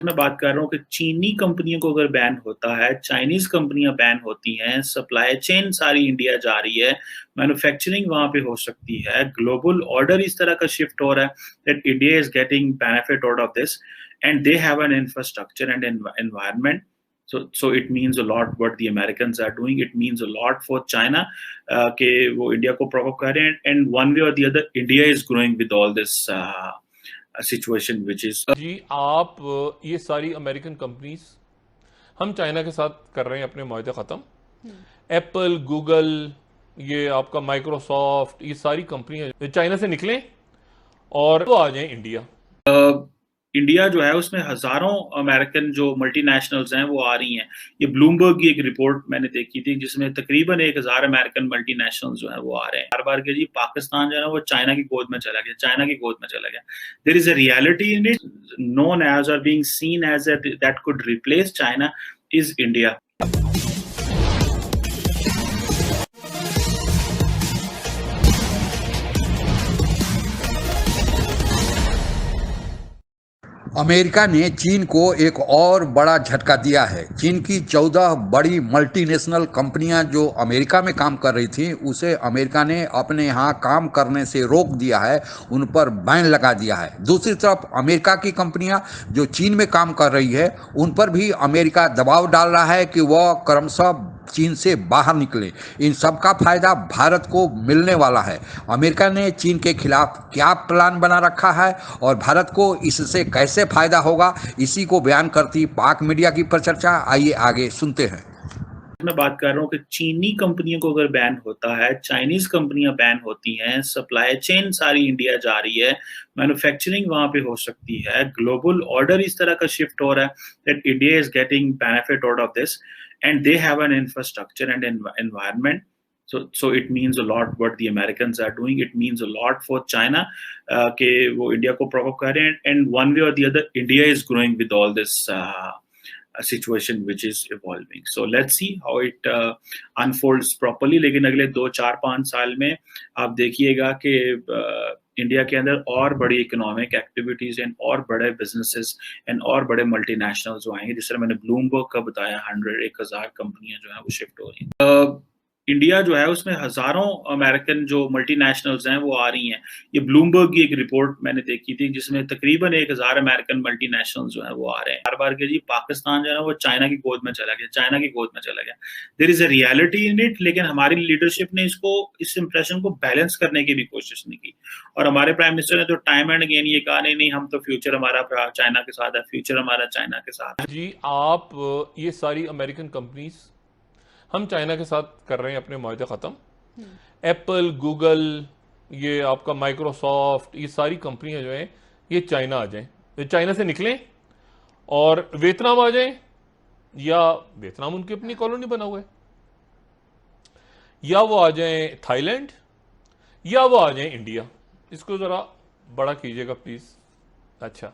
मैं बात कर रहा हूँ कि चीनी कंपनियों को अगर बैन होता है, चाइनीज कंपनियां बैन होती हैं, सप्लाई चेन सारी इंडिया जा रही है, मैन्युफैक्चरिंग वहां पे हो सकती है, ग्लोबल ऑर्डर इस तरह का शिफ्ट हो रहा है that India is getting benefit out of this and they have an infrastructure and environment. So it means a lot what the Americans are doing. It means a lot for China कि वो India को provoke कर रहे हैं and one way or the other India is growing with all this situation which is जी आप ये सारी American companies हम चाइना के साथ कर रहे हैं अपने मुआहदे ख़त्म. एप्पल, गूगल, ये आपका माइक्रोसॉफ्ट, ये सारी कंपनियां चाइना से निकलें और वो आ जाएं इंडिया. इंडिया जो है उसमें हजारों अमेरिकन जो मल्टीनेशनल्स हैं वो आ रही हैं. ये ब्लूमबर्ग की एक रिपोर्ट मैंने देखी थी जिसमें तकरीबन 1000 अमेरिकन मल्टीनेशनल्स जो हैं वो आ रहे हैं. बार बार के जी पाकिस्तान जो है ना वो चाइना की गोद में चला गया, चाइना की गोद में चला गया. There is a reality in it known as or being seen as that could replace China is India. America ने चीन को एक और बड़ा झटका दिया है. चीन की 14 बड़ी मल्टीनेशनल कंपनियां जो अमेरिका में काम कर रही थी उसे अमेरिका ने अपने यहाँ काम करने से रोक दिया है, उन पर बैन लगा दिया है. दूसरी तरफ अमेरिका की कंपनियां जो चीन में काम कर रही है उन पर भी अमेरिका दबाव डाल रहा है कि वह क्रमशः चीन से बाहर निकले. इन सब का फायदा भारत को मिलने वाला है. अमेरिका ने चीन के खिलाफ क्या प्लान बना रखा है और भारत को इससे कैसे फायदा होगा, इसी को बयान करती पाक मीडिया की परिचर्चा. आइए आगे सुनते हैं. मैं बात कर रहा हूँ कि चीनी कंपनियों को अगर बैन होता है, चाइनीज कंपनियां बैन होती हैं, सप्लाई चेन सारी इंडिया जा रही है, मैन्युफैक्चरिंग वहां पे हो सकती है, ग्लोबल ऑर्डर इस तरह का शिफ्ट हो रहा है that India is getting benefit out of this and they have an infrastructure and environment. So it means a lot what the Americans are doing. It means a lot for China कि वो India को provoke कर रहे हैं and one way or the other India is growing with all this situation which is evolving. So let's see how it unfolds properly. लेकिन अगले 2 4 5 साल में आप देखिएगा कि इंडिया के अंदर और बड़ी इकोनॉमिक एक्टिविटीज एंड और बड़े बिजनेसेस एंड और बड़े मल्टीनेशनल जो आएंगे. जिस तरह मैंने ब्लूमबर्ग का बताया 1000 कंपनियां जो है वो शिफ्ट हो रही हैं. इंडिया जो है उसमें हजारों अमेरिकन जो मल्टीनेशनल्स हैं वो आ रही हैं. ये ब्लूमबर्ग की एक रिपोर्ट मैंने देखी थी जिसमें तकरीबन 1000 अमेरिकन मल्टीनेशनल्स जो है वो आ रहे हैं. बार बार के जी पाकिस्तान जो है ना वो चाइना की गोद में चला गया, चाइना की गोद में चला गया. There is a reality in it. लेकिन हमारी लीडरशिप ने इसको इस इंप्रेशन को बैलेंस करने की भी कोशिश नहीं की और हमारे प्राइम मिनिस्टर ने तो टाइम एंड अगेन ये कहा नहीं नहीं हम तो फ्यूचर हमारा चाइना के साथ है, फ्यूचर हमारा चाइना के साथ है. जी आप ये सारी अमेरिकन कंपनीज हम चाइना के साथ कर रहे हैं अपने मुआहदे ख़त्म. एप्पल, गूगल, ये आपका माइक्रोसॉफ्ट, ये सारी कंपनियां जो हैं ये चाइना आ जाएं, ये चाइना से निकलें और वियतनाम आ जाएं, या वियतनाम उनकी अपनी कॉलोनी बना हुआ है, या वो आ जाएं थाईलैंड, या वो आ जाएं इंडिया. इसको ज़रा बड़ा कीजिएगा प्लीज़. अच्छा,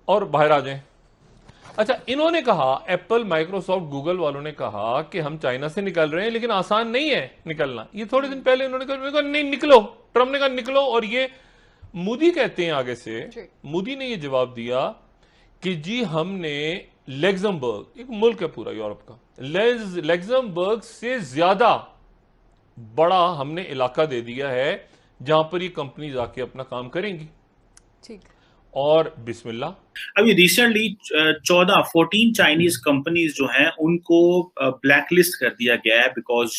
और बाहर आ जाएं. अच्छा, इन्होंने कहा, एप्पल, माइक्रोसॉफ्ट, गूगल वालों ने कहा कि हम चाइना से निकल रहे हैं लेकिन आसान नहीं है निकलना. ये थोड़े दिन पहले इन्होंने कहा नहीं निकलो, ट्रम्प ने कहा निकलो. और ये मोदी कहते हैं आगे से, मोदी ने ये जवाब दिया कि जी हमने लग्जमबर्ग, एक मुल्क है पूरा यूरोप का, लग्जमबर्ग से ज्यादा बड़ा हमने इलाका दे दिया है जहां पर ये कंपनी जाके अपना काम करेंगी. ठीक. और बिस्मिल्लाह. अभी रिसेंटली 14 चाइनीज कंपनीज जो हैं उनको ब्लैकलिस्ट कर दिया गया है बिकॉज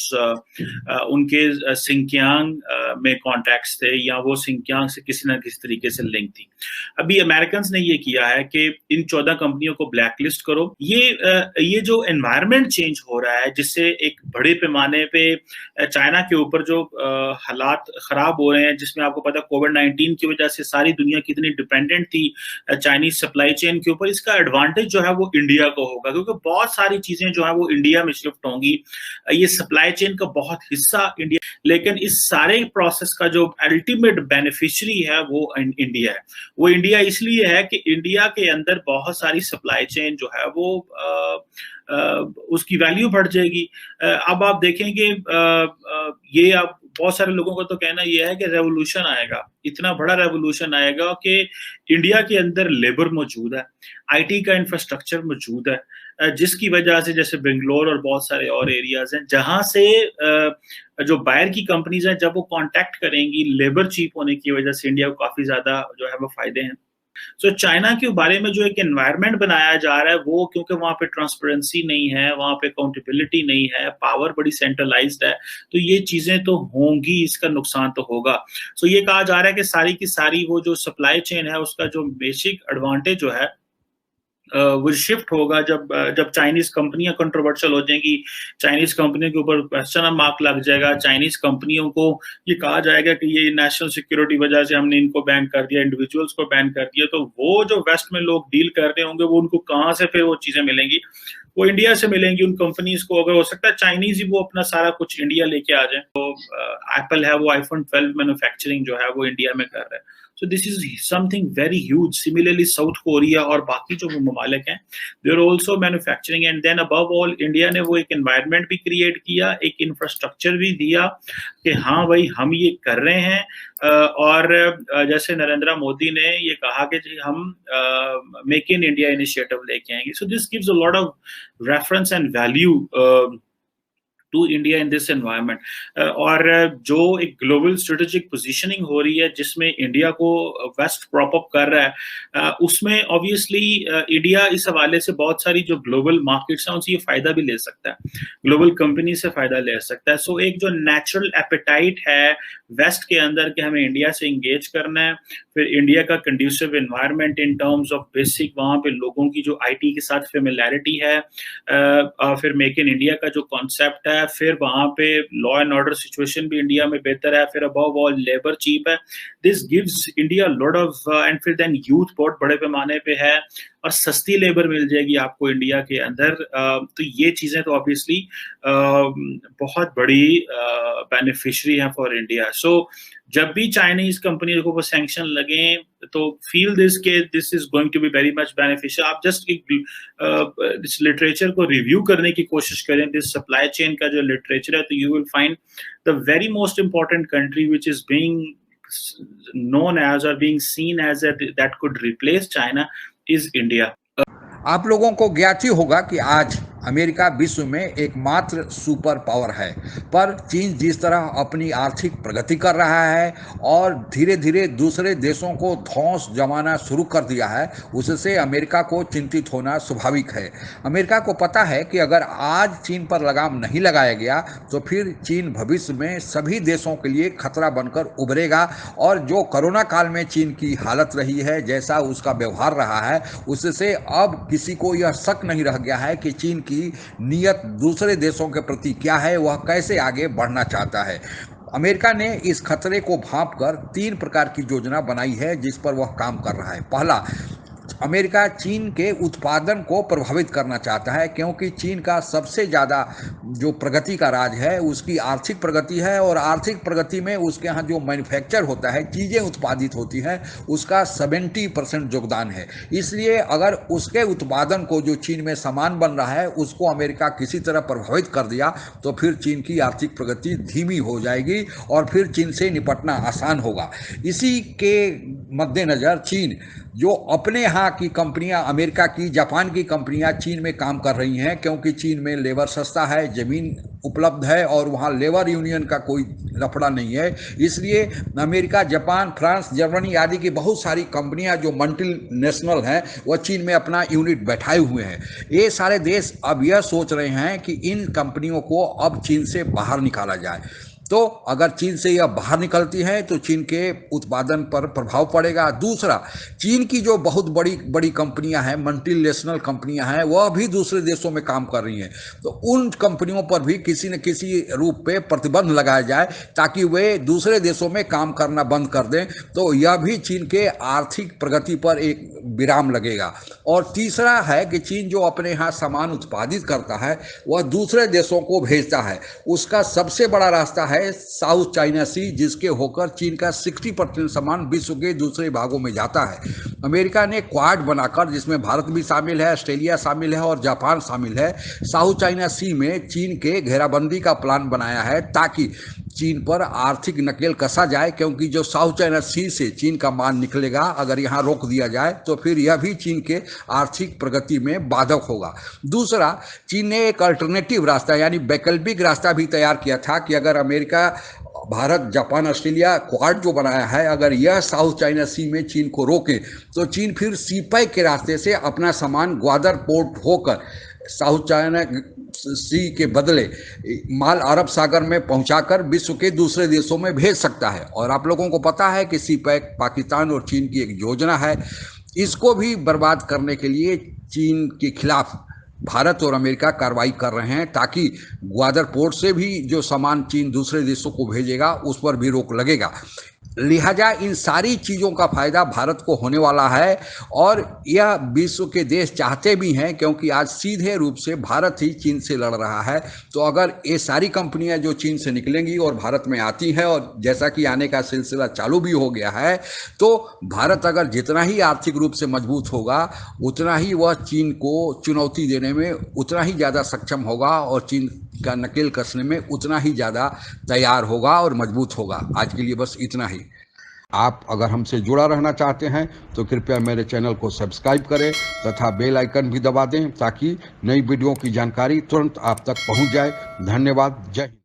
उनके सिंकियांग में कॉन्टैक्ट्स थे या वो सिंकियांग से किसी ना किसी तरीके से लिंक थी. अभी अमेरिकन ने ये किया है कि इन 14 कंपनियों को ब्लैकलिस्ट करो. ये जो एनवायरनमेंट चेंज हो रहा है जिससे एक बड़े पैमाने पे चाइना के ऊपर जो हालात खराब हो रहे हैं, जिसमें आपको पता कोविड-19 की वजह से सारी दुनिया कितनी डिपेंडेंट थी चाइनीज सप्लाई चेन के ऊपर. इसका एडवांटेज जो है वो इंडिया को होगा क्योंकि बहुत सारी चीजें जो है वो इंडिया में शिफ्ट होंगी. ये सप्लाई चेन का बहुत हिस्सा इंडिया, लेकिन इस सारे प्रोसेस का जो अल्टीमेट बेनिफिशियरी है वो इंडिया है. वो इंडिया इसलिए है कि इंडिया के अंदर बहुत सारी सप्लाई चेन जो है वो उसकी वैल्यू बढ़ जाएगी. अब आप देखेंगे ये अब बहुत सारे लोगों का तो कहना यह है कि रेवोल्यूशन आएगा, इतना बड़ा रेवोल्यूशन आएगा कि इंडिया के अंदर लेबर मौजूद है, आईटी का इंफ्रास्ट्रक्चर मौजूद है, जिसकी वजह से जैसे बेंगलोर और बहुत सारे और एरियाज हैं जहां से जो बाहर की कंपनीज हैं जब वो कांटेक्ट करेंगी लेबर चीप होने की वजह से इंडिया को काफी ज्यादा जो है वो फायदे हैं। सो चाइना के बारे में जो एक एनवायरनमेंट बनाया जा रहा है वो क्योंकि वहां पे ट्रांसपेरेंसी नहीं है, वहां पे अकाउंटेबिलिटी नहीं है, पावर बड़ी सेंट्रलाइज्ड है, तो ये चीजें तो होंगी, इसका नुकसान तो होगा। सो ये कहा जा रहा है कि सारी की सारी वो जो सप्लाई चेन है उसका जो बेसिक एडवांटेज जो है वो शिफ्ट होगा जब चाइनीज कंपनियां कंट्रोवर्शियल हो जाएंगी, चाइनीज कंपनियों के ऊपर क्वेश्चन मार्क लग जाएगा, चाइनीज कंपनियों को ये कहा जाएगा कि ये नेशनल सिक्योरिटी वजह से हमने इनको बैन कर दिया, इंडिविजुअल्स को बैन कर दिया, तो वो जो वेस्ट में लोग डील कर रहे होंगे वो उनको कहाँ से फिर वो चीजें मिलेंगी, वो इंडिया से मिलेंगी उन कंपनीज को। अगर हो सकता है चाइनीज ही वो अपना सारा कुछ इंडिया लेके आ जाए, तो एप्पल है वो आईफोन 12 मैन्युफैक्चरिंग जो है वो इंडिया में कर रहा है। So this is something very huge. Similarly, South Korea और बाकी जो ममालिक हैं, they are also manufacturing, and then above all, India ने वो एक environment भी create किया, एक infrastructure भी दिया कि हाँ भाई हम ये कर रहे हैं। और जैसे नरेंद्र मोदी ने ये कहा कि जी हम मेक इन इंडिया इनिशिएटिव लेके आएंगे। So this gives a lot of reference and value to India in this environment. और जो एक ग्लोबल स्ट्रेटेजिक पोजीशनिंग हो रही है जिसमें इंडिया को वेस्ट प्रॉप अप कर रहा है, उसमें ऑब्वियसली इंडिया इस हवाले से बहुत सारी जो ग्लोबल मार्केट्स हैं उनसे ये फायदा भी ले सकता है, ग्लोबल कंपनी से फायदा ले सकता है। सो एक जो नेचुरल एपेटाइट है वेस्ट के अंदर कि हमें इंडिया से इंगेज करना है, फिर इंडिया का conducive environment in terms of basic वहाँ पे लोगों की जो आईटी के साथ फेमिलैरिटी है, फिर मेक इन इंडिया का जो कॉन्सेप्ट है, फिर वहाँ पे लॉ एंड ऑर्डर सिचुएशन भी इंडिया में बेहतर है, फिर अबव ऑल लेबर चीप है, this gives India lot of, and फिर देन यूथ बहुत बड़े पैमाने पे है और सस्ती लेबर मिल जाएगी आपको इंडिया के अंदर। तो ये चीजें तो ऑब्वियसली बहुत बड़ी बेनिफिशियरी हैं फॉर इंडिया। सो जब भी चाइनीज कंपनी को वो सैंक्शन लगे तो फील दिस के this is going to be very much beneficial. आप जस्ट इस लिटरेचर को रिव्यू करने की कोशिश करें, दिस सप्लाई चेन का जो लिटरेचर है, तो you will find the very most important country which is being known as or being seen as that could replace China is India. आप लोगों को ज्ञात ही होगा कि आज अमेरिका विश्व में एकमात्र सुपर पावर है, पर चीन जिस तरह अपनी आर्थिक प्रगति कर रहा है और धीरे धीरे दूसरे देशों को धौंस जमाना शुरू कर दिया है, उससे अमेरिका को चिंतित होना स्वाभाविक है। अमेरिका को पता है कि अगर आज चीन पर लगाम नहीं लगाया गया तो फिर चीन भविष्य में सभी देशों के लिए खतरा बनकर उभरेगा, और जो कोरोना काल में चीन की हालत रही है, जैसा उसका व्यवहार रहा है, उससे अब किसी को यह शक नहीं रह गया है कि चीन की नीयत दूसरे देशों के प्रति क्या है, वह कैसे आगे बढ़ना चाहता है। अमेरिका ने इस खतरे को भांपकर 3 प्रकार की योजना बनाई है जिस पर वह काम कर रहा है। पहला, अमेरिका चीन के उत्पादन को प्रभावित करना चाहता है, क्योंकि चीन का सबसे ज़्यादा जो प्रगति का राज है उसकी आर्थिक प्रगति है, और आर्थिक प्रगति में उसके यहाँ जो मैन्युफैक्चर होता है, चीज़ें उत्पादित होती हैं, उसका 70% योगदान है। इसलिए अगर उसके उत्पादन को, जो चीन में सामान बन रहा है, उसको अमेरिका किसी तरह प्रभावित कर दिया तो फिर चीन की आर्थिक प्रगति धीमी हो जाएगी और फिर चीन से निपटना आसान होगा। इसी के मद्देनज़र चीन जो अपने यहाँ की कंपनियां, अमेरिका की, जापान की कंपनियां चीन में काम कर रही हैं, क्योंकि चीन में लेबर सस्ता है, ज़मीन उपलब्ध है और वहाँ लेबर यूनियन का कोई लफड़ा नहीं है, इसलिए अमेरिका, जापान, फ्रांस, जर्मनी आदि की बहुत सारी कंपनियां जो मल्टीनेशनल हैं वह चीन में अपना यूनिट बैठाए हुए हैं। ये सारे देश अब यह सोच रहे हैं कि इन कंपनियों को अब चीन से बाहर निकाला जाए। तो अगर चीन से यह बाहर निकलती है तो चीन के उत्पादन पर प्रभाव पड़ेगा। दूसरा, चीन की जो बहुत बड़ी बड़ी कंपनियां हैं, मल्टीनेशनल कंपनियां हैं, वह भी दूसरे देशों में काम कर रही हैं, तो उन कंपनियों पर भी किसी न किसी रूप पे प्रतिबंध लगाया जाए ताकि वे दूसरे देशों में काम करना बंद कर दें, तो यह भी चीन के आर्थिक प्रगति पर एक विराम लगेगा। और तीसरा है कि चीन जो अपने यहाँ सामान उत्पादित करता है वह दूसरे देशों को भेजता है, उसका सबसे बड़ा रास्ता है साउथ चाइना सी, जिसके होकर चीन का 60% सामान विश्व के दूसरे भागों में जाता है। अमेरिका ने क्वाड बनाकर, जिसमें भारत भी शामिल है, ऑस्ट्रेलिया शामिल है और जापान शामिल है, साउथ चाइना सी में चीन के घेराबंदी का प्लान बनाया है ताकि चीन पर आर्थिक नकेल कसा जाए, क्योंकि जो साउथ चाइना सी से चीन का माल निकलेगा अगर यहाँ रोक दिया जाए तो फिर यह भी चीन के आर्थिक प्रगति में बाधक होगा। दूसरा, चीन ने एक अल्टरनेटिव रास्ता यानी वैकल्पिक रास्ता भी तैयार किया था कि अगर America, Bharat, Japan, Australia quad जो बनाया है, अगर यह साउथ चाइना सी में चीन को रोके तो चीन फिर सीपैक के रास्ते से अपना सामान ग्वादर पोर्ट होकर साउथ चाइना सी के बदले माल अरब सागर में पहुंचाकर विश्व के दूसरे देशों में भेज सकता है। और आप लोगों को पता है कि सीपैक पाकिस्तान और चीन की एक योजना है। इसको भी बर्बाद करने के लिए चीन के खिलाफ भारत और अमेरिका कार्रवाई कर रहे हैं, ताकि ग्वादर पोर्ट से भी जो सामान चीन दूसरे देशों को भेजेगा उस पर भी रोक लगेगा। लिहाजा इन सारी चीज़ों का फायदा भारत को होने वाला है और यह विश्व के देश चाहते भी हैं, क्योंकि आज सीधे रूप से भारत ही चीन से लड़ रहा है। तो अगर ये सारी कंपनियां जो चीन से निकलेंगी और भारत में आती हैं, और जैसा कि आने का सिलसिला चालू भी हो गया है, तो भारत अगर जितना ही आर्थिक रूप से मजबूत होगा उतना ही वह चीन को चुनौती देने में उतना ही ज़्यादा सक्षम होगा और चीन का नकेल कसने में उतना ही ज़्यादा तैयार होगा और मजबूत होगा। आज के लिए बस इतना ही। आप अगर हमसे जुड़ा रहना चाहते हैं तो कृपया मेरे चैनल को सब्सक्राइब करें तथा बेल आइकन भी दबा दें, ताकि नई वीडियो की जानकारी तुरंत आप तक पहुंच जाए। धन्यवाद। जय हिंद।